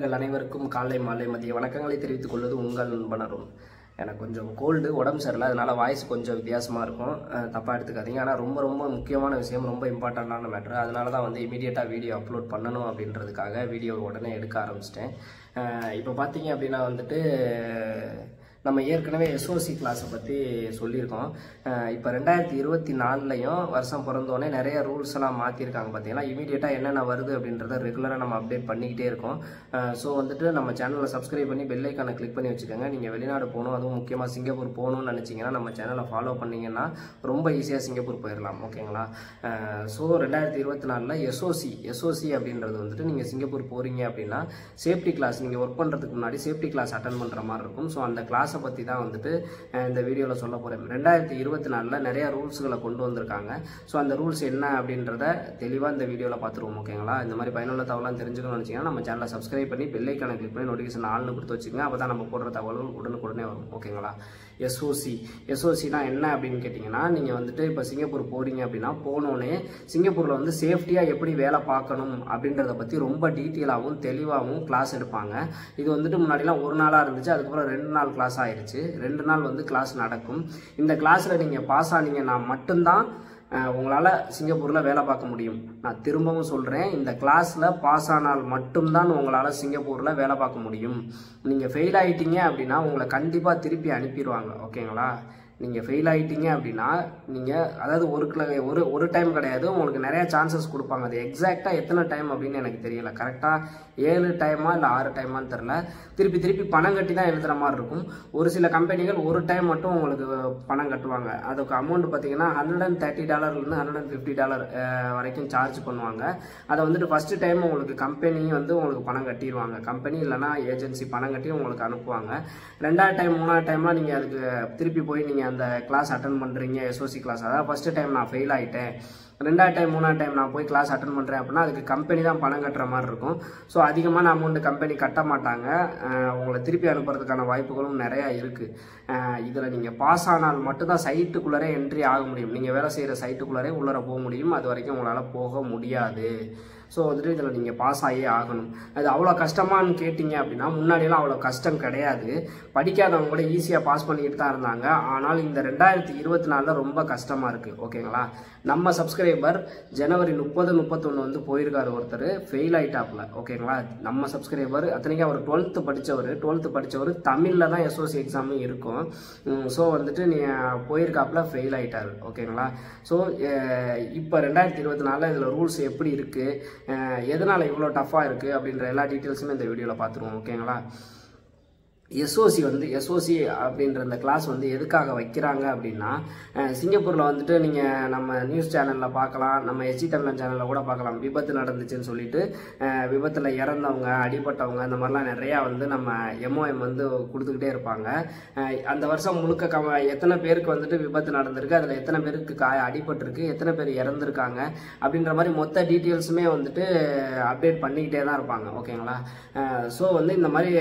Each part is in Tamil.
நண்பர்கள் அனைவருக்கும் காலை மாலை மதிய வணக்கங்களை தெரிவித்துக் கொள்வது உங்கள் நண்பன் அருண். எனக்கு கொஞ்சம் கோல்டு, உடம்பு சரியில்லை, அதனால வாய்ஸ் கொஞ்சம் வித்தியாசமாக இருக்கும், தப்பாக எடுத்துக்காதீங்க. ஆனால் ரொம்ப ரொம்ப முக்கியமான விஷயம், ரொம்ப இம்பார்ட்டண்ட்டான மேட்ரு. அதனால தான் வந்து இமீடியட்டாக வீடியோ அப்லோட் பண்ணணும் அப்படின்றதுக்காக வீடியோ உடனே எடுக்க ஆரம்பிச்சிட்டேன். இப்போ பார்த்தீங்க அப்படின்னா வந்துட்டு நம்ம ஏற்கனவே எஸ்ஓசி கிளாஸை பற்றி சொல்லியிருக்கோம். இப்போ 2024லையும் வருஷம் பிறந்தோடனே நிறைய ரூல்ஸ் எல்லாம் மாற்றிருக்காங்க. பார்த்தீங்கன்னா இமீடியட்டாக என்னென்ன வருது அப்படின்றத ரெகுலராக நம்ம அப்டேட் பண்ணிக்கிட்டே இருக்கோம். ஸோ வந்துட்டு நம்ம சேனலை சப்ஸ்கிரைப் பண்ணி பெல் ஐக்கானை கிளிக் பண்ணி வச்சுக்கோங்க. நீங்கள் வெளிநாடு போகணும், அதுவும் முக்கியமாக சிங்கப்பூர் போகணும்னு நினச்சிங்கன்னா நம்ம சேனலை ஃபாலோ பண்ணிங்கன்னா ரொம்ப ஈஸியாக சிங்கப்பூர் போயிடலாம். ஓகேங்களா? ஸோ 2024ல் எஸ்ஓசி அப்படின்றது வந்துட்டு நீங்கள் சிங்கப்பூர் போகிறீங்க அப்படின்னா சேஃப்டி கிளாஸ், நீங்கள் ஒர்க் பண்ணுறதுக்கு முன்னாடி சேஃப்டி கிளாஸ் அட்டன் பண்ணுற மாதிரி இருக்கும். ஸோ அந்த கிளாஸை பற்றி தான் வந்துட்டு இந்த வீடியோவில் சொல்ல போகிறேன். 2024ல் நிறைய ரூல்ஸ்களை கொண்டு வந்திருக்காங்க. ஸோ அந்த ரூல்ஸ் என்ன அப்படின்றத தெளிவாக இந்த வீடியோவில் பார்த்துருவோம். ஓகேங்களா? இந்த மாதிரி பயனுள்ள தகவலாம் தெரிஞ்சுக்கணும்னு நினச்சிங்கன்னா நம்ம சேனலை சப்ஸ்கிரைப் பண்ணி பெல் ஐக்கானை கிளிக் பண்ணி நோட்டிஃபிகேஷன் ஆல்னு கொடுத்து வச்சுக்கோங்க. அப்போ தான் நம்ம போடுற தகவல்கள் உடனுக்குடனே வரும். ஓகேங்களா? எஸ்ஓசினா என்ன அப்படின்னு கேட்டிங்கன்னா, நீங்கள் வந்துட்டு இப்போ சிங்கப்பூர் போகிறீங்க அப்படின்னா போனோடனே சிங்கப்பூரில் வந்து சேஃப்டியாக எப்படி வேலை பார்க்கணும் அப்படின்றத பற்றி ரொம்ப டீட்டெயிலாகவும் தெளிவாகவும் கிளாஸ் எடுப்பாங்க. இது வந்துட்டு முன்னாடிலாம் ஒரு நாளாக இருந்துச்சு, அதுக்கப்புறம் 2 நாள் கிளாஸ் ஆயிடுச்சு. 2 நாள் வந்து கிளாஸ் நடக்கும். இந்த கிளாஸில் நீங்கள் பாஸ் ஆனீங்கன்னா மட்டும்தான் உங்களால் சிங்கப்பூரில் வேலை பார்க்க முடியும். நான் திரும்பவும் சொல்கிறேன், இந்த கிளாஸில் பாஸ் ஆனால் மட்டும்தான் உங்களால் சிங்கப்பூரில் வேலை பார்க்க முடியும். நீங்கள் ஃபெயில் ஆகிட்டீங்க அப்படின்னா உங்களை கண்டிப்பாக திருப்பி அனுப்பிடுவாங்க. ஓகேங்களா? நீங்கள் ஃபெயில் ஆகிட்டீங்க அப்படின்னா நீங்கள் அதாவது ஒரு டைம் கிடையாது, உங்களுக்கு நிறையா சான்சஸ் கொடுப்பாங்க. அது எக்ஸாக்டாக எத்தனை டைம் அப்படின்னு எனக்கு தெரியல. கரெக்டாக 7 டைமா இல்லை 6 டைமான்னு தெரில. திருப்பி பணம் கட்டி தான் எழுதுகிற மாதிரி இருக்கும். ஒரு சில கம்பெனிகள் ஒரு டைம் மட்டும் உங்களுக்கு பணம் கட்டுவாங்க. அதுக்கு அமௌண்ட் பார்த்தீங்கன்னா $130 $150 வரைக்கும் சார்ஜ் பண்ணுவாங்க. அதை வந்துட்டு ஃபஸ்ட்டு டைம் உங்களுக்கு கம்பெனி வந்து உங்களுக்கு பணம் கட்டிடுவாங்க. கம்பெனி இல்லைனா ஏஜென்சி பணம் கட்டி உங்களுக்கு அனுப்புவாங்க. 2வது டைம் 3வது டைம்லாம் நீங்கள் அதுக்கு திருப்பி போய் நீங்கள் அந்த கிளாஸ் அட்டன் பண்ணுறீங்க. எஸ்ஓசி கிளாஸ், அதாவது ஃபஸ்ட்டு டைம் நான் ஃபெயில் ஆகிட்டேன், 2வது டைம் 3வது டைம் நான் போய் கிளாஸ் அட்டன் பண்ணுறேன் அப்படின்னா அதுக்கு கம்பெனி தான் பணம் கட்டுற மாதிரி இருக்கும். ஸோ அதிகமான அமௌண்ட்டு கம்பெனி கட்ட மாட்டாங்க. உங்களை திருப்பி அனுப்புறதுக்கான வாய்ப்புகளும் நிறையா இருக்குது. இதில் நீங்கள் பாஸ் ஆனால் மட்டும்தான் சைட்டுக்குள்ளரே என்ட்ரி ஆக முடியும். நீங்கள் வேலை செய்கிற சைட்டுக்குள்ளரே உள்ளர போக முடியும். அது வரைக்கும் உங்களால் போக முடியாது. ஸோ வந்துட்டு இதில் நீங்கள் பாஸ் ஆகியே ஆகணும். அது அவ்வளோ கஷ்டமானு கேட்டிங்க அப்படின்னா முன்னாடியெல்லாம் அவ்வளோ கஷ்டம் கிடையாது. படிக்காதவங்க கூட ஈஸியாக பாஸ் பண்ணிக்கிட்டு தான் இருந்தாங்க. ஆனால் இந்த 2024ல் ரொம்ப கஷ்டமாக இருக்குது. ஓகேங்களா? நம்ம சப்ஸ்கிரைபர் ஜனவரி 30, 31 வந்து போயிருக்காரு ஒருத்தர், ஃபெயில் ஆகிட்டாப்புல. ஓகேங்களா? நம்ம சப்ஸ்கிரைபர் அத்தனைக்கும் அவர் 12th படித்தவர் தமிழில் தான் எஸ்ஓசி எக்ஸாமும் இருக்கும். ஸோ வந்துட்டு நீ போயிருக்காப்புல, ஃபெயில் ஆகிட்டார். ஓகேங்களா? ஸோ இப்போ 2024 இதில் ரூல்ஸ் எப்படி இருக்குது, எதனால் இவ்வளோ டஃப்பாக இருக்குது அப்படின்ற எல்லா டீட்டெயில்ஸுமே இந்த வீடியோவில் பார்த்துருவோம். ஓகேங்களா? எஸ்ஓசி அப்படின்ற இந்த கிளாஸ் வந்து எதுக்காக வைக்கிறாங்க அப்படின்னா, சிங்கப்பூரில் வந்துட்டு நீங்கள் நம்ம நியூஸ் சேனலில் பார்க்கலாம், நம்ம எச்சி தமிழன் சேனலில் கூட பார்க்கலாம். விபத்து நடந்துச்சுன்னு சொல்லிட்டு விபத்தில் இறந்தவங்க, அடிபட்டவங்க, இந்த மாதிரிலாம் நிறையா வந்து நம்ம எம்ஓஎம் வந்து கொடுத்துக்கிட்டே இருப்பாங்க. அந்த வருஷம் முழுக்க எத்தனை பேருக்கு வந்துட்டு விபத்து நடந்திருக்கு, அதில் எத்தனை பேருக்கு அடிபட்டிருக்கு, எத்தனை பேர் இறந்துருக்காங்க அப்படின்ற மாதிரி மொத்த டீட்டெயில்ஸுமே வந்துட்டு அப்டேட் பண்ணிக்கிட்டே தான் இருப்பாங்க. ஓகேங்களா? ஸோ வந்து இந்த மாதிரி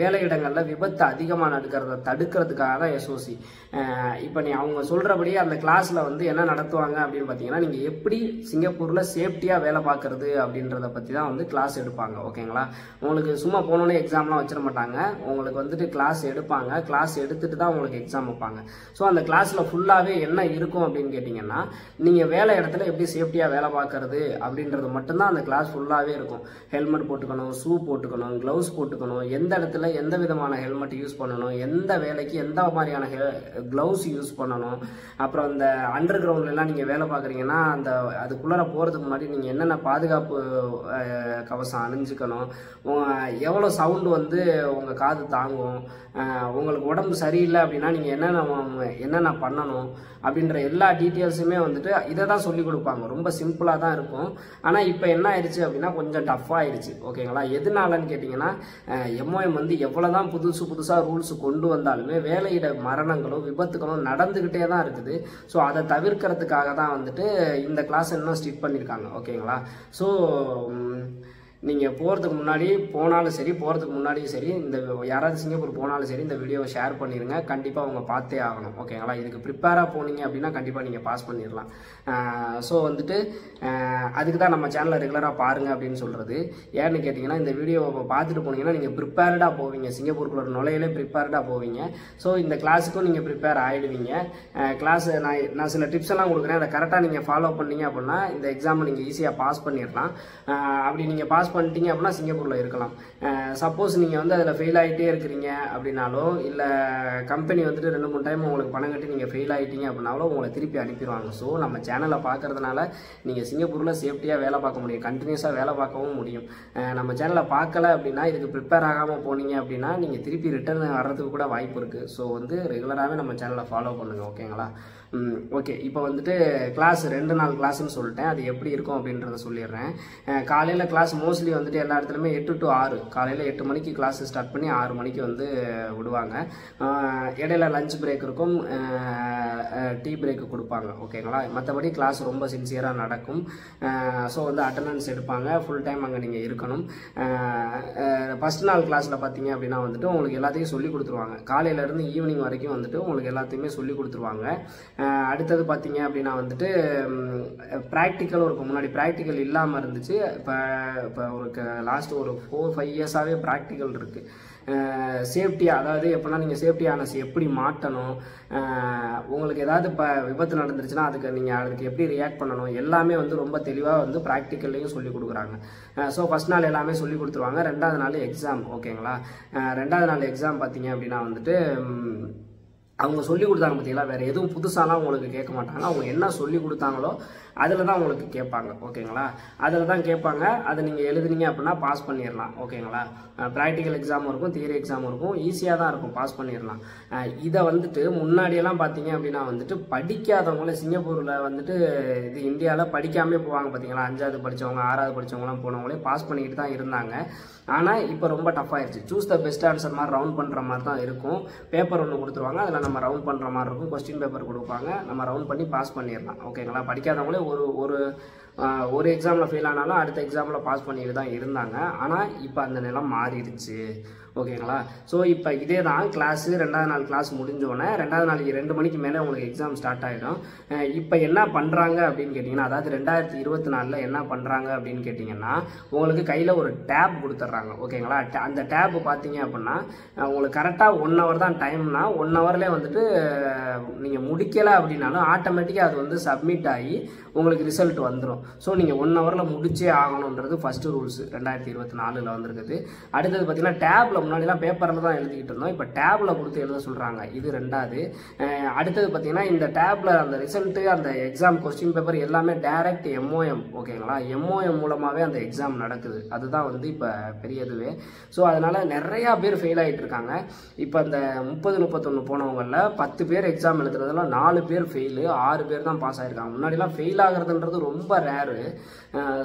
வேலையிடங்களில் விபத்து அதிகமாக நடக்கிறத தடுக்கிறதுக்காக தான் எஸ்ஓசி. இப்போ அவங்க சொல்கிறபடி அந்த கிளாஸில் வந்து என்ன நடத்துவாங்க அப்படின்னு பார்த்தீங்கன்னா, நீங்கள் எப்படி சிங்கப்பூரில் சேஃப்டியாக வேலை பார்க்குறது அப்படின்றத பற்றி தான் வந்து கிளாஸ் எடுப்பாங்க. ஓகேங்களா? உங்களுக்கு சும்மா போனோன்னே எக்ஸாம்லாம் வச்சிட மாட்டாங்க. உங்களுக்கு வந்துட்டு கிளாஸ் எடுப்பாங்க. கிளாஸ் எடுத்துட்டு தான் உங்களுக்கு எக்ஸாம் வைப்பாங்க. ஸோ அந்த கிளாஸில் ஃபுல்லாகவே என்ன இருக்கும் அப்படின்னு கேட்டிங்கன்னா, நீங்கள் வேலை இடத்துல எப்படி சேஃப்டியாக வேலை பார்க்குறது அப்படின்றது மட்டும்தான் அந்த கிளாஸ் ஃபுல்லாகவே இருக்கும். ஹெல்மெட் போட்டுக்கணும், ஷூ போட்டுக்கணும், க்ளவுஸ் போட்டுக்கணும், எந்த இடத்துல எந்த விதமான ஹெல்மெட் யூஸ் பண்ணணும், எந்த வேலைக்கு எந்த மாதிரியான க்ளவுஸ் யூஸ் பண்ணணும், அப்புறம் இந்த அண்டர் கிரவுண்ட்லாம் நீங்கள் வேலை பார்க்குறீங்கன்னா அதுக்குள்ளார போகிறதுக்கு முன்னாடி நீங்கள் என்னென்ன பாதுகாப்பு கவசம் அணிஞ்சுக்கணும், எவ்வளோ சவுண்டு வந்து உங்கள் காது தாங்கும், உங்களுக்கு உடம்பு சரியில்லை அப்படின்னா நீங்கள் என்னென்ன பண்ணணும் அப்படின்ற எல்லா டீட்டெயில்ஸுமே வந்துட்டு இதை தான் சொல்லிக் கொடுப்பாங்க. ரொம்ப சிம்பிளாக தான் இருக்கும். ஆனால் இப்போ என்ன ஆயிடுச்சு அப்படின்னா கொஞ்சம் டஃப்பாக ஆயிடுச்சு. ஓகேங்களா? எதனாலன்னு கேட்டிங்கன்னா, எம்ஓஎம் வந்து எவ்வளோ தான் புதுசாக ரூல்ஸ் கொண்டு வந்தாலுமே வேலையிட மரணங்களும் விபத்துகளும் நடந்துக்கிட்டே தான் இருக்குது. ஸோ அதை தவிர்க்கிறதுக்காக தான் வந்துட்டு இந்த கிளாஸ் இன்னும் ஸ்ட்ரிக்ட் பண்ணியிருக்காங்க. ஓகேங்களா? ஸோ நீங்கள் போகிறதுக்கு முன்னாடி போனாலும் சரி, போகிறதுக்கு முன்னாடியும் சரி, இந்த யாராவது சிங்கப்பூர் போனாலும் சரி இந்த வீடியோவை ஷேர் பண்ணிடுங்க. கண்டிப்பாக அவங்க பார்த்தே ஆகணும். ஓகேங்களா? இதுக்கு ப்ரிப்பேராக போனீங்க அப்படின்னா கண்டிப்பாக நீங்கள் பாஸ் பண்ணிடலாம். ஸோ வந்துட்டு அதுக்கு தான் நம்ம சேனலை ரெகுலராக பாருங்கள் அப்படின்னு சொல்கிறது. ஏன்னு கேட்டிங்கன்னா, இந்த வீடியோவை பார்த்துட்டு போனீங்கன்னா நீங்கள் ப்ரிப்பேர்டாக போவீங்க. சிங்கப்பூருக்குள்ள நுழையிலே ப்ரிப்பேர்டாக போவீங்க. ஸோ இந்த கிளாஸுக்கும் நீங்கள் ப்ரிப்பேர் ஆகிடுவீங்க. கிளாஸ் நான் சில டிப்ஸ் எல்லாம் கொடுக்குறேன். அதை கரெக்டாக நீங்கள் ஃபாலோ பண்ணீங்க அப்படின்னா இந்த எக்ஸாமை நீங்கள் ஈஸியாக பாஸ் பண்ணிடலாம். அப்படி நீங்கள் பாஸ் பண்ணிட்டீங்க அப்படின்னா சிங்கப்பூரில் இருக்கலாம். சப்போஸ் நீங்கள் வந்து அதில் ஃபெயில் ஆகிட்டே இருக்கிறீங்க அப்படின்னாலோ, இல்லை கம்பெனி வந்துட்டு 2-3 டைம் உங்களுக்கு பணம் கட்டி நீங்கள் ஃபெயில் ஆகிட்டீங்க அப்படின்னாலும் உங்களை திருப்பி அனுப்பிடுவாங்க. ஸோ நம்ம சேனலை பார்க்கறதுனால நீங்கள் சிங்கப்பூரில் சேஃப்டியாக வேலை பார்க்க முடியும், கண்டினியூஸாக வேலை பார்க்கவும் முடியும். நம்ம சேனலை பார்க்கல அப்படின்னா, இதுக்கு ப்ரிப்பேர் ஆகாமல் போனீங்க அப்படின்னா நீங்கள் திருப்பி ரிட்டர்ன் வர்றதுக்கு கூட வாய்ப்பு இருக்குது. ஸோ வந்து ரெகுலராகவே நம்ம சேனலை ஃபாலோ பண்ணுங்கள். ஓகேங்களா? ஓகே, இப்போ வந்துட்டு கிளாஸ் 2 நாள் கிளாஸ்ன்னு சொல்லிட்டேன். அது எப்படி இருக்கும் அப்படின்றத சொல்லிடுறேன். காலையில் கிளாஸ் மோஸ்ட்லி வந்துட்டு எல்லா இடத்துலையுமே 8 to 6, காலையில் 8 மணிக்கு கிளாஸ் ஸ்டார்ட் பண்ணி 6 மணிக்கு வந்து விடுவாங்க. இடையில லஞ்ச் பிரேக் இருக்கும், டீ பிரேக்கு கொடுப்பாங்க. ஓகேங்களா? மற்றபடி கிளாஸ் ரொம்ப சின்சியராக நடக்கும். ஸோ வந்து அட்டண்டன்ஸ் எடுப்பாங்க. ஃபுல் டைம் அங்கே நீங்கள் இருக்கணும். ஃபஸ்ட் நாள் கிளாஸில் பார்த்தீங்க அப்படின்னா வந்துட்டு உங்களுக்கு எல்லாத்தையும் சொல்லி கொடுத்துருவாங்க. காலையிலேருந்து ஈவினிங் வரைக்கும் வந்துட்டு உங்களுக்கு எல்லாத்தையுமே சொல்லி கொடுத்துருவாங்க. அடுத்தது பார்த்தீங்க அப்படின்னா வந்துட்டு ப்ராக்டிக்கல் இருக்கும். முன்னாடி ப்ராக்டிக்கல் இல்லாமல் இருந்துச்சு. இப்போ ஒரு லாஸ்ட் ஒரு 4-5 இயர்ஸாகவே ப்ராக்டிக்கல் இருக்குது. சேஃப்டியாக, அதாவது எப்படின்னா நீங்கள் சேஃப்டி ஆனஸ் எப்படி மாட்டணும், உங்களுக்கு ஏதாவது இப்போ விபத்து நடந்துருச்சுன்னா அதுக்கு எப்படி ரியாக்ட் பண்ணணும், எல்லாமே வந்து ரொம்ப தெளிவாக வந்து ப்ராக்டிக்கல்லையும் சொல்லி கொடுக்குறாங்க. ஸோ ஃபஸ்ட் நாள் எல்லாமே சொல்லி கொடுத்துருவாங்க. 2வது நாள் எக்ஸாம். ஓகேங்களா? 2வது நாள் எக்ஸாம் பார்த்தீங்க அப்படின்னா வந்துட்டு அவங்க சொல்லி கொடுத்தாங்க பார்த்தீங்களா, வேறு எதுவும் புதுசாலாம் உங்களுக்கு கேட்க மாட்டாங்க. அவங்க என்ன சொல்லி கொடுத்தாங்களோ அதில் தான் உங்களுக்கு கேட்பாங்க. ஓகேங்களா? அதில் தான் கேட்பாங்க. அதை நீங்கள் எழுதுனீங்க அப்படின்னா பாஸ் பண்ணிடலாம். ஓகேங்களா? ப்ராக்டிக்கல் எக்ஸாமும் இருக்கும், தியரி எக்ஸாமும் இருக்கும். ஈஸியாக தான் இருக்கும், பாஸ் பண்ணிடலாம். இதை வந்துட்டு முன்னாடியெல்லாம் பார்த்தீங்க அப்படின்னா வந்துட்டு படிக்காதவங்களே சிங்கப்பூரில் வந்துட்டு இது இந்தியாவில் படிக்காமே போவாங்க பார்த்தீங்களா. 5வது படித்தவங்க 6வது படித்தவங்களாம் போனவங்களே பாஸ் பண்ணிக்கிட்டு தான் இருந்தாங்க. ஆனால் இப்போ ரொம்ப டஃப் ஆயிடுச்சு. சூஸ் த பெஸ்ட் ஆன்சர் மாதிரி ரவுண்ட் பண்ணுற மாதிரி தான் இருக்கும். பேப்பர் ஒன்று கொடுத்துருவாங்க, அதில் நம்ம ரவுண்ட் பண்ணுற மாதிரி இருக்கும். கொஸ்டின் பேப்பர் கொடுப்பாங்க, நம்ம ரவுண்ட் பண்ணி பாஸ் பண்ணிடலாம். ஓகேங்களா? படிக்காதவங்களே ஒரு எக்ஸாமில் ஃபெயில் ஆனாலும் அடுத்த எக்ஸாமில் பாஸ் பண்ணிட்டு தான் இருந்தாங்க. ஆனால் இப்போ அந்த நிலம் மாறிடுச்சு. ஓகேங்களா? ஸோ இப்போ இதே தான் கிளாஸு. 2வது நாள் கிளாஸ் முடிஞ்சோடனே 2வது நாளைக்கு 2 மணிக்கு மேலே உங்களுக்கு எக்ஸாம் ஸ்டார்ட் ஆகிடும். இப்போ என்ன பண்ணுறாங்க அப்படின்னு கேட்டிங்கன்னா, அதாவது 2024 என்ன பண்ணுறாங்க அப்படின்னு கேட்டிங்கன்னா, உங்களுக்கு கையில் ஒரு டேப் கொடுத்துட்றாங்க. ஓகேங்களா? அந்த டேப் பார்த்தீங்க அப்படின்னா உங்களுக்கு கரெக்டாக 1 hour தான் டைம்னா 1 hourலேயே வந்துட்டு நீங்கள் முடிக்கலை அப்படின்னாலும் ஆட்டோமேட்டிக்காக அது வந்து சப்மிட் ஆகி உங்களுக்கு ரிசல்ட் வந்துடும். ஸோ நீங்கள் 1 hourல முடிச்சே ஆகணுன்றது ஃபஸ்ட்டு ரூல்ஸ் 2024 வந்திருக்குது. அடுத்தது பார்த்தீங்கன்னா டேப்ல முன்னாடிலாம் பேப்பரில் தான் எழுதிக்கிட்டு இருந்தோம். இப்போ டேப்ல கொடுத்து எழுத சொல்கிறாங்க. இது 2வது. அடுத்தது பார்த்தீங்கன்னா இந்த டேப்ல அந்த ரிசல்ட்டு, அந்த எக்ஸாம் கொஸ்டின் பேப்பர் எல்லாமே டைரக்ட் MOM. ஓகேங்களா? MOM மூலமாகவே அந்த எக்ஸாம் நடக்குது. அதுதான் வந்து இப்போ பெரியதுவே. ஸோ அதனால நிறையா பேர் ஃபெயில் ஆகிட்டு இருக்காங்க. இப்போ இந்த 30-31 போனவங்களில் 10 பேர் எக்ஸாம் எழுதுறதுல 4 பேர் ஃபெயிலு, 6 பேர் தான் பாஸ் ஆகிருக்காங்க. முன்னாடிலாம் ஃபெயில் ஆகுறதுன்றது ரொம்ப ரேரு.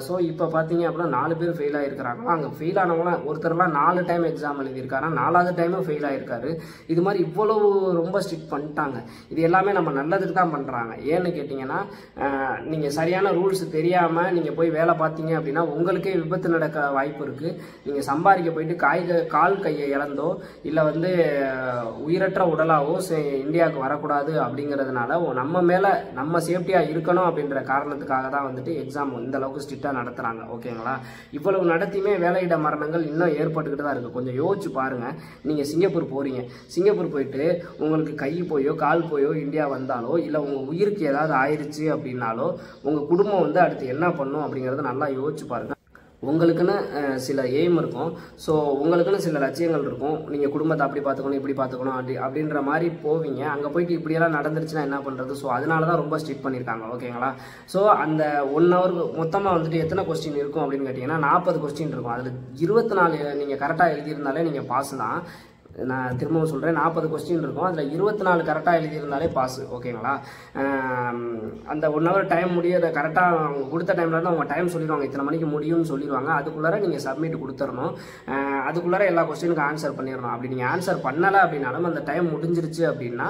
ஸோ இப்போ பார்த்தீங்க அப்படின்னா 4 பேர் ஃபெயில் ஆகிருக்கிறாங்க. அங்கே ஃபெயில் ஆனவங்களாம் ஒருத்தர்லாம் 4 டைம் எக்ஸாம் எழுதியிருக்காரு, 4வது டைமும் ஃபெயில் ஆகிருக்காரு. இது மாதிரி இவ்வளவு ரொம்ப ஸ்ட்ரிக்ட் பண்ணிட்டாங்க. இது எல்லாமே நம்ம நல்லதுக்கு தான் பண்ணுறாங்க. ஏன்னு கேட்டிங்கன்னா, நீங்கள் சரியான ரூல்ஸ் தெரியாமல் நீங்கள் போய் வேலை பார்த்தீங்க அப்படின்னா உங்களுக்கே விபத்து நடக்க வாய்ப்பு இருக்குது. நீங்கள் சம்பாதிக்க போயிட்டு கால் கையை இழந்தோ இல்லை வந்து உயிரற்ற உடலாவோ இந்தியாவுக்கு வரக்கூடாது அப்படிங்கிறதுனால நம்ம மேலே நம்ம சேஃப்டியாக இருக்கணும் அப்படின்ற காரணத்துக்காக தான் வந்துட்டு எக்ஸாம் இந்த அளவுக்கு ஸ்ட்ரிக்டாக நடத்துகிறாங்க. ஓகேங்களா? இவ்வளவு நடத்தியுமே வேலையிட மரணங்கள் இன்னும் ஏற்பட்டுக்கிட்டு தான் இருக்குது. கொஞ்சம் யோசிச்சு பாருங்கள். நீங்கள் சிங்கப்பூர் போகிறீங்க, சிங்கப்பூர் போயிட்டு உங்களுக்கு கை போயோ கால் போயோ இந்தியா வந்தாலோ இல்லை உங்கள் உயிருக்கு ஏதாவது ஆயிடுச்சு அப்படின்னாலோ உங்கள் குடும்பம் வந்து அடுத்து என்ன பண்ணும் அப்படிங்கிறத நல்லா யோசிச்சு பாருங்கள். உங்களுக்குன்னு சில எய்ம் இருக்கும். ஸோ உங்களுக்குன்னு சில லட்சியங்கள் இருக்கும். நீங்கள் குடும்பத்தை அப்படி பார்த்துக்கணும் இப்படி பார்த்துக்கணும் அப்படின்ற மாதிரி போவீங்க. அங்கே போயிட்டு இப்படியெல்லாம் நடந்துருச்சுன்னா என்ன பண்ணுறது? ஸோ அதனால தான் ரொம்ப ஸ்ட்ரிக்ட் பண்ணியிருக்காங்க. ஓகேங்களா? ஸோ அந்த 1 hour மொத்தமாக வந்துட்டு எத்தனை கொஸ்டின் இருக்கும் அப்படின்னு கேட்டிங்கன்னா 40 கொஸ்டின் இருக்கும். அதில் 24 நீங்கள் கரெக்டாக எழுதியிருந்தாலே நீங்கள் பாஸ் தான். நான் திரும்பவும் சொல்கிறேன், 40 கொஸ்டின் இருக்கும். அதில் 24 கரெக்டாக எழுதியிருந்தாலே பாஸ். ஓகேங்களா? அந்த 1 hour டைம் முடிய கரெக்டாக அவங்க கொடுத்த டைமில் இருந்து அவங்க டைம் சொல்லிடுவாங்க, இத்தனை மணிக்கு முடியும்னு சொல்லிடுவாங்க. அதுக்குள்ளார நீங்கள் சப்மிட் கொடுத்துடணும். அதுக்குள்ளார எல்லா கொஸ்டினுக்கு ஆன்சர் பண்ணிடணும். அப்படி நீங்கள் ஆன்சர் பண்ணலை அப்படின்னாலும் அந்த டைம் முடிஞ்சிருச்சு அப்படின்னா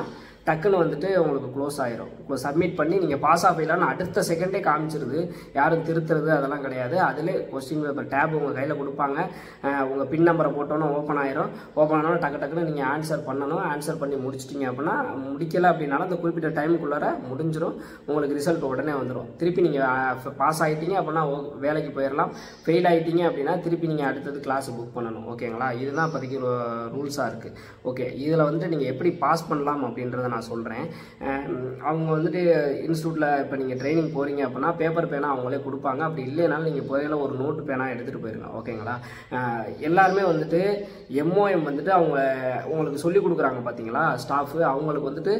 டக்குன்னு வந்துட்டு உங்களுக்கு க்ளோஸ் ஆயிரும். சப்மிட் பண்ணி நீங்கள் பாஸ் ஆகலான்னு அடுத்த செகண்டே காமிச்சிருது. யாரும் திருத்துறது அதெல்லாம் கிடையாது. அதிலே கொஸ்டின் பேப்பர் டேப் உங்கள் கையில் கொடுப்பாங்க. உங்கள் பின் நம்பரை போட்டோன்னா ஓப்பன் ஆயிரும். ஓப்பன் ஆனால் டக்குன்னு நீங்கள் ஆன்சர் பண்ணணும். ஆன்சர் பண்ணி முடிச்சிட்டிங்க அப்படின்னா, முடிக்கலை அப்படின்னாலும் அந்த குறிப்பிட்ட டைமுக்குள்ளார முடிஞ்சிடும். உங்களுக்கு ரிசல்ட் உடனே வந்துடும். திருப்பி நீங்கள் பாஸ் ஆகிட்டீங்க அப்படின்னா வேலைக்கு போயிடலாம். ஃபெயில் ஆகிட்டீங்க அப்படின்னா திருப்பி நீங்கள் அடுத்தது கிளாஸ் புக் பண்ணணும். ஓகேங்களா? இதுதான் இப்போதைக்கு ரூல்ஸாக இருக்குது. ஓகே, இதில் வந்துட்டு நீங்கள் எப்படி பாஸ் பண்ணலாம் அப்படின்றத நான் சொல்கிறேன். அவங்க வந்துட்டு இன்ஸ்டியூட்டில் இப்போ நீங்கள் ட்ரைனிங் போகிறீங்க அப்படின்னா பேப்பர் பேனா அவங்களே கொடுப்பாங்க. அப்படி இல்லைனாலும் நீங்கள் போயில ஒரு நோட்டு பேனா எடுத்துகிட்டு போயிருங்க. ஓகேங்களா? எல்லாருமே வந்துட்டு MOM வந்துட்டு உங்களுக்கு சொல்லிக் கொடுக்குறாங்க பார்த்தீங்களா ஸ்டாஃபு, அவங்களுக்கு வந்துட்டு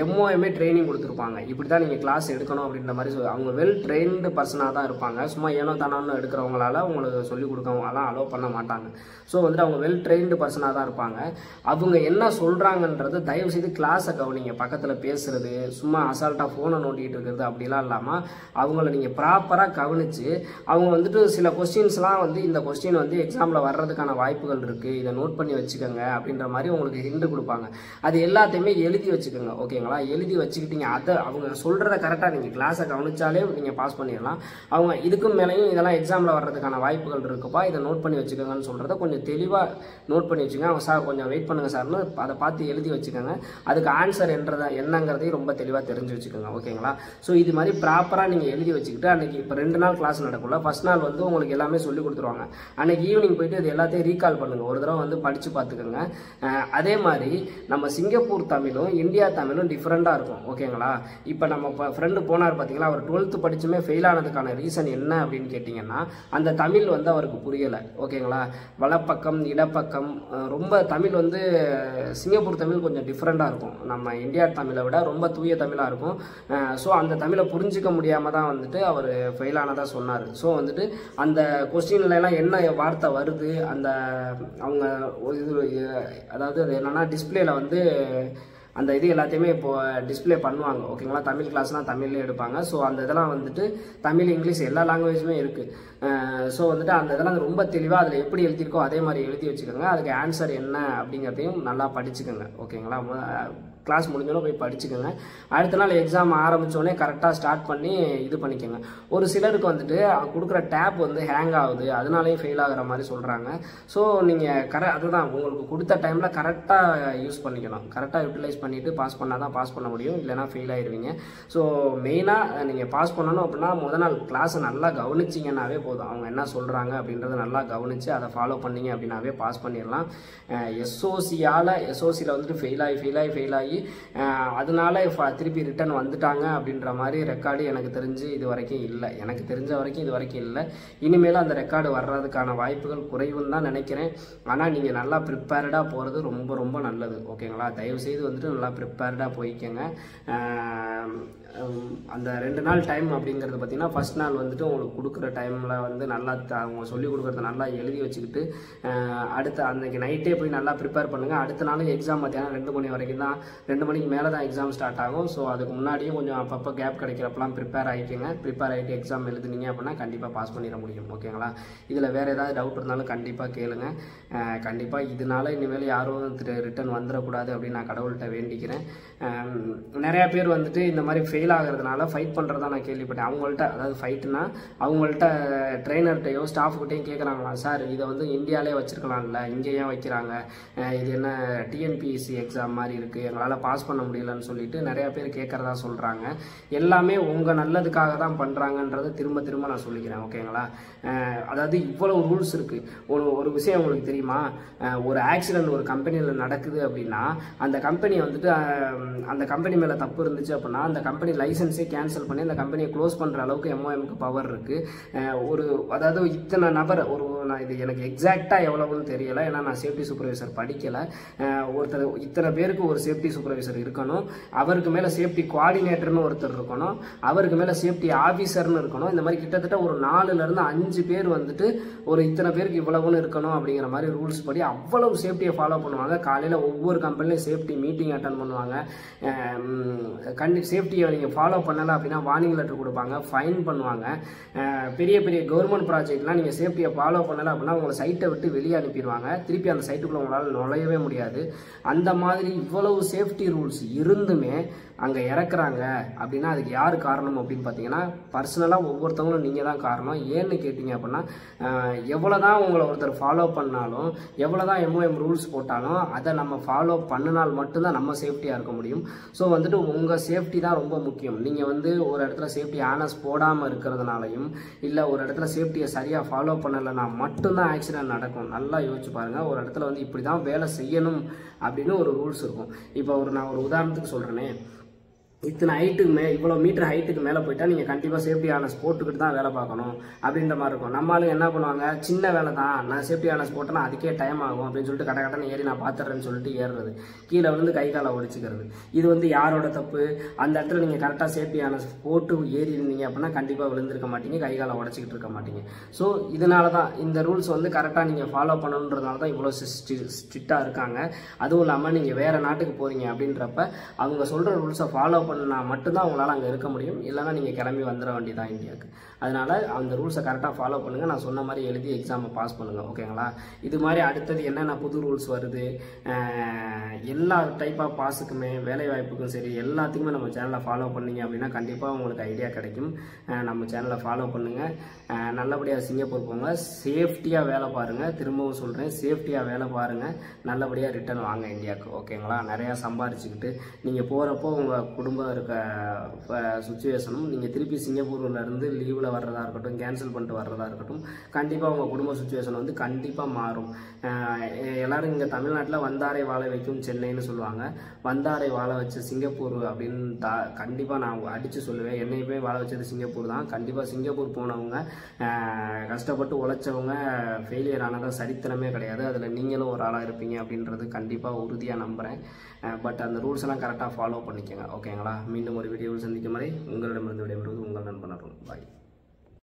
MOM ட்ரைனிங் கொடுத்துருப்பாங்க. இப்படி தான் நீங்கள் கிளாஸ் எடுக்கணும் அப்படின்ற மாதிரி அவங்க வெல் ட்ரெயின்டு பர்சனாக தான் இருப்பாங்க. சும்மா ஏனோ தானோன்னு எடுக்கிறவங்களால உங்களுக்கு சொல்லிக் கொடுக்கவங்களாம் அலோவ் பண்ண மாட்டாங்க. ஸோ வந்துட்டு அவங்க வெல் ட்ரெயின்டு பர்சனாக தான் இருப்பாங்க. அவங்க என்ன சொல்கிறாங்கன்றது தயவு செய்து கிளாஸை கவனிங்க. பக்கத்தில் பேசுறது, சும்மா அசால்ட்டாக ஃபோனை நோண்டிகிட்டு இருக்கிறது அப்படிலாம் இல்லாமல் அவங்கள நீங்கள் ப்ராப்பராக கவனித்து அவங்க வந்துட்டு சில கொஸ்டின்ஸ்லாம் வந்து இந்த கொஸ்டின் வந்து எக்ஸாமில் வர்றதுக்கான வாய்ப்புகள் இருக்குது, இதை நோட் பண்ணி வச்சுக்கோங்க அப்படின்ற மாதிரி உங்களுக்கு ஹிண்ட் கொடுப்பாங்க. அது எல்லாத்தையுமே எழுதி வச்சுக்கோங்க. ஓகேங்களா? எழுதி வச்சுக்கிட்டீங்க. அதை அவங்க சொல்கிறத கரெக்டாக நீங்கள் கிளாஸை கவனிச்சாலே நீங்கள் பாஸ் பண்ணிடலாம். அவங்க இதுக்கும் மேலேயும் இதெல்லாம் எக்ஸாமில் வர்றதுக்கான வாய்ப்புகள் இருக்குப்பா, இதை நோட் பண்ணி வச்சுக்கோங்கன்னு சொல்கிறத கொஞ்சம் தெளிவாக நோட் பண்ணி வச்சுக்கோங்க. அவங்க சார் கொஞ்சம் வெயிட் பண்ணுங்கள் சார்னு அதை பார்த்து எழுதி வச்சுக்கோங்க. அதுக்கு ஆன்சர் என்னங்கிறதையும் ரொம்ப தெளிவாக தெரிஞ்சு வச்சுக்கோங்க. ஓகேங்களா? ஸோ இது மாதிரி ப்ராப்பராக நீங்கள் எழுதி வச்சுக்கிட்டு அன்றைக்கி இப்போ 2 நாள் கிளாஸ் நடக்கும்ல, ஃபர்ஸ்ட் நாள் வந்து உங்களுக்கு எல்லாமே சொல்லி கொடுத்துருவாங்க. அன்றைக்கி ஈவினிங் போயிட்டு இது எல்லாத்தையும் ரீகால் பண்ணுங்கள். ஒரு தடவை வந்து படித்து பார்த்துக்கோங்க. அதே மாதிரி நம்ம சிங்கப்பூர் தமிழும் இந்தியா தமிழும் டிஃப்ரெண்ட்டாக இருக்கும். ஓகேங்களா? இப்போ நம்ம ஃப்ரெண்டு போனார் பார்த்தீங்களா, அவர் 12th படிச்சுமே ஃபெயில் ஆனதுக்கான ரீசன் என்ன அப்படின்னு கேட்டிங்கன்னா, அந்த தமிழ் வந்து அவருக்கு புரியலை. ஓகேங்களா? வலப்பக்கம் இடப்பக்கம் ரொம்ப தமிழ் வந்து சிங்கப்பூர் தமிழ் கொஞ்சம் டிஃப்ரெண்ட்டாக இருக்கும். நம்ம இந்தியா தமிழை விட ரொம்ப தூய தமிழாக இருக்கும். ஸோ அந்த தமிழை புரிஞ்சிக்க முடியாமல் தான் வந்துட்டு அவர் ஃபெயில் ஆனதாக சொன்னார். ஸோ வந்துட்டு அந்த கொஸ்டின்லாம் என்ன வார்த்தை வருது, அந்த அவங்க இது அதாவது அது என்னென்னா டிஸ்பிளேல வந்து அந்த இது எல்லாத்தையுமே இப்போது டிஸ்பிளே பண்ணுவாங்க. ஓகேங்களா? தமிழ் கிளாஸ்னால் தமிழ்லேயே எடுப்பாங்க. ஸோ அந்த இதெல்லாம் வந்துட்டு தமிழ், இங்கிலீஷ் எல்லா லாங்குவேஜுமே இருக்குது. ஸோ வந்துட்டு அந்த இதெல்லாம் ரொம்ப தெளிவாக அதில் எப்படி எழுதியிருக்கோ அதே மாதிரி எழுதி வச்சுக்கோங்க. அதுக்கு ஆன்சர் என்ன அப்படிங்கிறதையும் நல்லா படிச்சுக்கோங்க. ஓகேங்களா? கிளாஸ் முடிஞ்சோன்னே போய் படிச்சுக்கோங்க. அடுத்த நாள் எக்ஸாம் ஆரம்பித்தோடனே கரெக்டாக ஸ்டார்ட் பண்ணி இது பண்ணிக்கோங்க. ஒரு சிலருக்கு வந்துட்டு கொடுக்குற டேப் வந்து ஹேங் ஆகுது, அதனாலேயும் ஃபெயில் ஆகிற மாதிரி சொல்கிறாங்க. ஸோ நீங்கள் அதுதான் உங்களுக்கு கொடுத்த டைமில் கரெக்டாக யூஸ் பண்ணிக்கணும். கரெக்டாக யூட்டிலைஸ் பண்ணிவிட்டு பாஸ் பண்ணால் தான் பாஸ் பண்ண முடியும், இல்லைனா ஃபெயில் ஆகிடுவீங்க. ஸோ மெயினாக நீங்கள் பாஸ் பண்ணணும் அப்படின்னா முதல் நாள் கிளாஸை நல்லா கவனிச்சிங்கன்னாவே போதும். அவங்க என்ன சொல்கிறாங்க அப்படின்றத நல்லா கவனித்து அதை ஃபாலோ பண்ணிங்க அப்படின்னாவே பாஸ் பண்ணிடலாம். எஸ்ஓசியில் வந்துட்டு ஃபெயில் ஆகி அதனால திருப்பி ரிட்டர்ன் வந்துட்டாங்க அப்படின்ற மாதிரி ரெக்கார்டு எனக்கு தெரிஞ்சு இது வரைக்கும் இல்லை. எனக்கு தெரிஞ்ச வரைக்கும் இது வரைக்கும் இல்லை. இனிமேல் அந்த ரெக்கார்டு வர்றதுக்கான வாய்ப்புகள் குறைவுன்னு தான் நினைக்கிறேன். ஆனால் நீங்கள் நல்லா ப்ரிப்பேர்டாக போகிறது ரொம்ப ரொம்ப நல்லது. ஓகேங்களா? தயவுசெய்து வந்துட்டு நல்லா ப்ரிப்பேர்டாக போய்க்கங்க. அந்த 2 நாள் டைம் அப்படிங்கிறது பார்த்தீங்கன்னா, ஃபர்ஸ்ட் நாள் வந்துட்டு உங்களுக்கு கொடுக்குற டைமில் வந்து நல்லா அவங்க சொல்லிக் கொடுக்குறத நல்லா எழுதி வச்சுக்கிட்டு அடுத்த அன்றைக்கி நைட்டே போய் நல்லா ப்ரிப்பேர் பண்ணுங்கள். அடுத்த நாள் எக்ஸாம் பார்த்தீங்கன்னா 2 மணி வரைக்கும் தான், 2 மணிக்கு மேலே தான் எக்ஸாம் ஸ்டார்ட் ஆகும். ஸோ அதுக்கு முன்னாடியே கொஞ்சம் அப்பப்போ கேப் கிடைக்கிறப்பெல்லாம் ப்ரிப்பேர் ஆகிக்கோங்க. ப்ரிப்பேர் ஆகிட்டு எக்ஸாம் எழுதுனீங்க அப்படின்னா கண்டிப்பாக பாஸ் பண்ணிட முடியும். ஓகேங்களா? இதில் வேறு ஏதாவது டவுட் இருந்தாலும் கண்டிப்பாக கேளுங்க. கண்டிப்பாக இதனால இனிமேல் யாரும் ரிட்டர்ன் வந்துடக்கூடாது அப்படின்னு நான் கடவுள்கிட்ட வேண்டிக்கிறேன். நிறையா பேர் வந்துட்டு இந்த மாதிரி ஃபெயில் ஆகிறதுனால ஃபைட் பண்ணுறதா நான் கேள்விப்பட்டேன். அவங்கள்ட்ட அதாவது ஃபைட்டுனா அவங்கள்ட்ட ட்ரெயினர்கிட்டையோ ஸ்டாஃப்கிட்டையும் கேட்குறாங்களா, சார் இதை வந்து இந்தியாவிலே வச்சுருக்கலாம்ல, இங்கே ஏன் வைக்கிறாங்க, இது என்ன டிஎன்பிஎஸ்சி எக்ஸாம் மாதிரி இருக்குது, எங்களால் பாஸ் பண்ண முடியலன்னு சொல்லிட்டு நிறையா பேர் கேட்குறதா சொல்கிறாங்க. எல்லாமே உங்கள் நல்லதுக்காக தான் பண்ணுறாங்கன்றதை திரும்ப திரும்ப நான் சொல்லிக்கிறேன். ஓகேங்களா? அதாவது இவ்வளவு ரூல்ஸ் இருக்குது. ஒரு விஷயம் உங்களுக்கு தெரியுமா, ஒரு ஆக்சிடென்ட் ஒரு கம்பெனியில் நடக்குது அப்படின்னா அந்த கம்பெனி வந்துட்டு அந்த கம்பெனி மேலே தப்பு இருந்துச்சு அப்படின்னா அந்த கம்பெனி லைசன்ஸே கேன்சல் பண்ணி அந்த கம்பெனியை க்ளோஸ் பண்ணுற அளவுக்கு MOMக்கு பவர் இருக்குது. அதாவது இத்தனை நபர் நான் இது எனக்கு எக்ஸாக்டாக எவ்வளவுன்னு தெரியலை, ஏன்னா நான் சேஃப்டி சூப்பர்வைசர் படிக்கலை. ஒருத்தர் இத்தனை பேருக்கு ஒரு சேஃப்டி சூப்பர்வைசர் இருக்கணும், அவருக்கு மேலே சேஃப்டி கோஆர்டினேட்டர்னு ஒருத்தர் இருக்கணும், அவருக்கு மேலே சேஃப்டி ஆஃபீஸர்னு இருக்கணும். இந்த மாதிரி கிட்டத்தட்ட ஒரு 4லேருந்து 5 பேர் வந்துட்டு ஒரு இத்தனை பேருக்கு இவ்வளவுன்னு இருக்கணும் அப்படிங்கிற மாதிரி ரூல்ஸ் படி அவ்வளவு சேஃப்டியை ஃபாலோ பண்ணுவாங்க. காலையில் ஒவ்வொரு கம்பெனிலையும் சேஃப்டி மீட்டிங் அட்டன் பண்ணுவாங்க. சேஃப்டியை நீங்கள் ஃபாலோ பண்ணலை அப்படின்னா வார்னிங் லெட்டர் கொடுப்பாங்க, ஃபைன் பண்ணுவாங்க. பெரிய பெரிய கவர்மெண்ட் ப்ராஜெக்ட்லாம் நீங்கள் சேஃப்டியை ஃபாலோ பண்ணலை அப்படின்னா உங்களை சைட்டை விட்டு வெளியே அனுப்பிடுவாங்க. திருப்பி அந்த சைட்டுக்குள்ளே உங்களால் நுழையவே முடியாது. அந்த மாதிரி இவ்வளவு சேஃப்டி ரூல்ஸ் இருந்துமே அங்கே இறக்குறாங்க அப்படின்னா அதுக்கு யார் காரணம் அப்படின்னு பார்த்தீங்கன்னா பர்சனலாக ஒவ்வொருத்தவங்களும் நீங்கள் தான் காரணம். ஏன்னு கேட்டிங்க அப்படின்னா எவ்வளோ தான் உங்களை ஒருத்தர் ஃபாலோ பண்ணாலும், எவ்வளோ தான் MOM ரூல்ஸ் போட்டாலும் அதை நம்ம ஃபாலோ பண்ணினால் மட்டும்தான் நம்ம சேஃப்டியாக இருக்க முடியும். ஸோ வந்துட்டு உங்கள் சேஃப்டி தான் ரொம்ப முக்கியம். நீங்கள் வந்து ஒரு இடத்துல சேஃப்டி ஆனஸ் போடாமல் இருக்கிறதுனாலையும் இல்லை ஒரு இடத்துல சேஃப்டியை சரியாக ஃபாலோ பண்ணலைன்னா மட்டும்தான் ஆக்சிடென்ட் நடக்கும். நல்லா யோசிச்சு பாருங்கள். ஒரு இடத்துல வந்து இப்படி தான் வேலை செய்யணும் அப்படின்னு ஒரு ரூல்ஸ் இருக்கும். இப்போ நான் ஒரு உதாரணத்துக்கு சொல்கிறேனே, இத்தனை ஹைட்டுக்கு இவ்வளோ மீட்டர் ஹைட்டுக்கு மேலே போயிட்டா நீங்கள் கண்டிப்பாக சேஃப்டி ஆனஸ் போட்டுக்கிட்டு தான் வேலை பார்க்கணும் அப்படின்ற மாதிரி இருக்கும். நம்மளும் என்ன பண்ணுவாங்க, சின்ன வேலை தான், நான் சேஃப்டி ஆனஸ் போட்டேன்னா அதுக்கே டைம் ஆகும் அப்படின்னு சொல்லிட்டு கடை ஏறி நான் பார்த்துட்றேன்னு சொல்லிட்டு ஏறுறது, கீழே விழுந்து கை காலை ஒடிச்சிக்கிறது. இது வந்து யாரோட தப்பு? அந்த இடத்துல நீங்கள் கரெக்டாக சேஃப்டி ஆனஸ் போட்டு ஏறி இருந்தீங்க அப்படின்னா கண்டிப்பாக விழுந்திருக்க மாட்டீங்க, கை காலை உடச்சிக்கிட்டு இருக்க மாட்டீங்க. ஸோ இதனால தான் இந்த ரூல்ஸ் வந்து கரெக்டாக நீங்கள் ஃபாலோ பண்ணணுன்றதுனால தான் இவ்வளோ ஸ்ட்ரிக்டாக இருக்காங்க. அதுவும் இல்லாமல் நீங்கள் வேறு நாட்டுக்கு போகிறீங்க அப்படின்றப்ப அவங்க சொல்கிற ரூல்ஸை ஃபாலோ பண்ணால் மட்டும்தான் உங்களால் அங்கே இருக்க முடியும். இல்லைனா நீங்கள் கிளம்பி வந்துட வேண்டியதான் இந்தியாவுக்கு. அதனால் அந்த ரூல்ஸை கரெக்டாக ஃபாலோ பண்ணுங்கள். நான் சொன்ன மாதிரி எழுதி எக்ஸாமை பாஸ் பண்ணுங்கள். ஓகேங்களா? இது மாதிரி அடுத்தது என்னென்ன புது ரூல்ஸ் வருது, எல்லா டைப் ஆஃப் பாஸுக்குமே வேலை வாய்ப்புக்கும் சரி எல்லாத்துக்குமே நம்ம சேனலை ஃபாலோ பண்ணிங்க அப்படின்னா கண்டிப்பாக உங்களுக்கு ஐடியா கிடைக்கும். நம்ம சேனலை ஃபாலோ பண்ணுங்கள். நல்லபடியாக சிங்கப்பூர் போங்க, சேஃப்டியாக வேலை பாருங்கள். திரும்பவும் சொல்கிறேன், சேஃப்டியாக வேலை பாருங்கள், நல்லபடியாக ரிட்டர்ன் வாங்க இந்தியாவுக்கு. ஓகேங்களா? நிறையா சம்பாரிச்சுக்கிட்டு நீங்கள் போகிறப்போ உங்கள் குடும்பம் இருக்க சுச்சுவேஷனும் நீங்கள் திருப்பி சிங்கப்பூர்லேருந்து லீவில் வர்றதா இருக்கட்டும், கேன்சல் பண்ணிட்டு வர்றதா இருக்கட்டும், கண்டிப்பாக உங்கள் குடும்ப சுச்சுவேஷன் வந்து கண்டிப்பாக மாறும். எல்லோரும் இங்கே தமிழ்நாட்டில் வந்தாரை வாழ வைக்கும் சென்னைன்னு சொல்லுவாங்க. வந்தாரை வாழ வச்ச சிங்கப்பூர் அப்படின்னு கண்டிப்பாக நான் அடித்து சொல்லுவேன். என்னையுமே வாழ வச்சது சிங்கப்பூர் தான். கண்டிப்பாக சிங்கப்பூர் போனவங்க, கஷ்டப்பட்டு உழைச்சவங்க ஃபெயிலியர் ஆனதாக சரித்திரமே கிடையாது. அதில் நீங்களும் ஒரு ஆளாக இருப்பீங்க அப்படின்றது கண்டிப்பாக உறுதியாக நம்புகிறேன். பட் அந்த ரூல்ஸ் எல்லாம் கரெக்டாக ஃபாலோ பண்ணிக்கோங்க. ஓகேங்களா? மீண்டும் ஒரு வீடியோவில் சந்திக்கும் வரை உங்களிடமிருந்து விடைபெறுவது உங்கள் நண்பன் அருண். பாய்.